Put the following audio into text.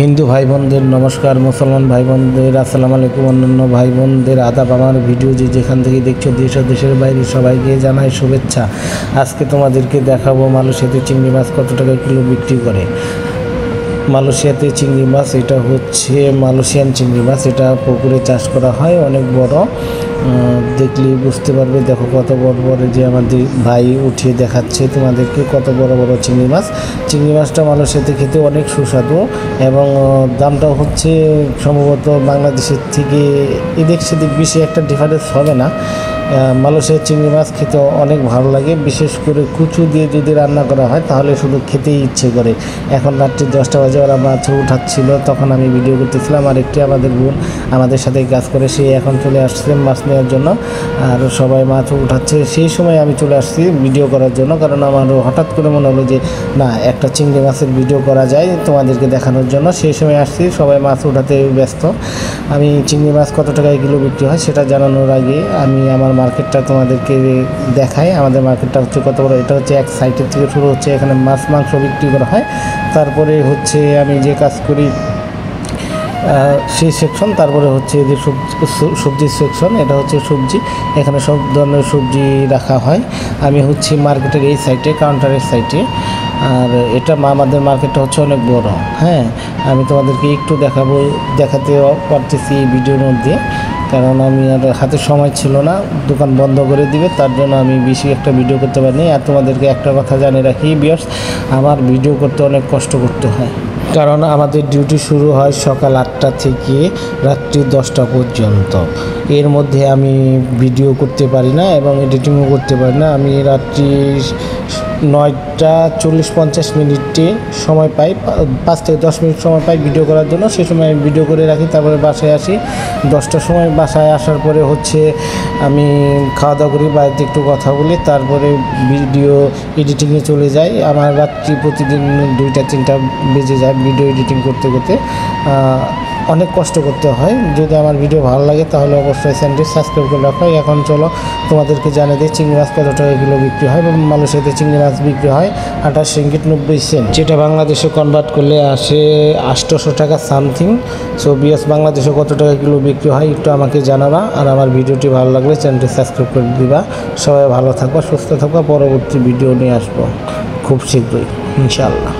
হিন্দু ভাই বোনদের নমস্কার, মুসলমান ভাই বোনদের আসসালামু আলাইকুম, অন্যান্য ভাই বোনদের আদাব। আমার ভিডিও যেখান থেকে দেখছো দেশ ও দেশের বাইরে সবাইকে জানাই শুভেচ্ছা। আজকে তোমাদেরকে দেখাবো মালয়েশিয়াতে চিংড়ি মাছ কত টাকা কিলো বিক্রি করে। মালয়েশিয়াতে চিংড়ি মাছ, এটা হচ্ছে মালয়েশিয়ান চিংড়ি মাছ, এটা পুকুরে চাষ করা হয়, অনেক বড়, দেখলেই বুঝতে পারবে। দেখো কত বড় বড়, যে আমাদের ভাই উঠিয়ে দেখাচ্ছে তোমাদেরকে কত বড় বড় চিংড়ি মাছ। চিংড়ি মাছটা মালয়েশিয়াতে খেতে অনেক সুস্বাদু এবং দামটাও হচ্ছে সম্ভবত বাংলাদেশের থেকে এদিক সেদিক বেশি একটা ডিফারেন্স হবে না। মালয়েশিয়ার চিংড়ি মাছ খেতে অনেক ভালো লাগে, বিশেষ করে কুচু দিয়ে যদি রান্না করা হয় তাহলে শুধু খেতেই ইচ্ছে করে। এখন রাত্রি 10টা বাজে, ওরা মাছ উঠাচ্ছিল, তখন আমি ভিডিও করতেছিলাম। আর একটি আমাদের বোন আমাদের সাথে কাজ করে, সে এখন চলে আসছে মাছ নেওয়ার জন্য, আর সবাই মাছ উঠাচ্ছে। সেই সময় আমি চলে আসছি ভিডিও করার জন্য, কারণ আমার হঠাৎ করে মনে হলো যে না, একটা চিংড়ি মাছের ভিডিও করা যায় তোমাদেরকে দেখানোর জন্য। সেই সময় আসছি, সবাই মাছ উঠাতে ব্যস্ত। আমি চিংড়ি মাছ কত টাকায় কিলো বিক্রি হয় সেটা জানানোর আগে আমি আমার মার্কেটটা তোমাদেরকে দেখাই। আমাদের মার্কেটটা হচ্ছে কত বড়। এটা হচ্ছে এক সাইডের থেকে শুরু হচ্ছে, এখানে মাছ মাংস বিক্রি করা হয়, তারপরে হচ্ছে আমি যে কাজ করি সেই সেকশন, তারপরে হচ্ছে যে সবজির সেকশন, এটা হচ্ছে সবজি, এখানে সব ধরনের সবজি রাখা হয়। আমি হচ্ছে মার্কেটের এই সাইডে, কাউন্টারের সাইডে, আর এটা আমাদের মার্কেটটা হচ্ছে অনেক বড়। হ্যাঁ, আমি তোমাদেরকে একটু দেখাতে পারতেছি এই ভিডিওর মধ্যে, কারণ আমি আর হাতে সময় ছিল না, দোকান বন্ধ করে দিবে, তার জন্য আমি বেশি একটা ভিডিও করতে পারিনি। আর তোমাদেরকে একটা কথা জানিয়ে রাখি ভিউয়ার্স, আমার ভিডিও করতে অনেক কষ্ট করতে হয়, কারণ আমাদের ডিউটি শুরু হয় সকাল 8টা থেকে রাত্রি 10টা পর্যন্ত। এর মধ্যে আমি ভিডিও করতে পারি না এবং এডিটিংও করতে পারি না। আমি রাত্রি 9টা 40-50 সময় পাই, 5 থেকে 10 মিনিট সময় পাই ভিডিও করার জন্য। সেই সময় আমি ভিডিও করে রাখি, তারপরে বাসায় আসি। 10টার সময় বাসায় আসার পরে হচ্ছে আমি খাওয়া দাওয়া করি, বাড়িতে একটু কথা বলি, তারপরে ভিডিও এডিটিংয়ে চলে যাই। আমার রাত্রি প্রতিদিন 2টা-3টা বেজে যায় ভিডিও এডিটিং করতে করতে। অনেক কষ্ট করতে হয়। যদি আমার ভিডিও ভালো লাগে তাহলে অবশ্যই চ্যানেলটি সাবস্ক্রাইব করে রাখো। এখন চলো তোমাদেরকে জানিয়ে দিই চিংড়ি মাছ কত টাকা কিলো বিক্রি হয়। মালয়েশিয়াতে চিংড়ি মাছ বিক্রি হয় 28 রিঙ্গিত 90 সেন্ট, যেটা বাংলাদেশে কনভার্ট করলে আসে 800 টাকা সামথিং। সো বিএস বাংলাদেশে কত টাকা কিলো বিক্রি হয় একটু আমাকে জানাবা। আর আমার ভিডিওটি ভালো লাগলে চ্যানেলটি সাবস্ক্রাইব করে দিবা। সবাই ভালো থাকবা, সুস্থ থাকবা। পরবর্তী ভিডিও নিয়ে আসবো খুব শীঘ্রই ইনশাআল্লাহ।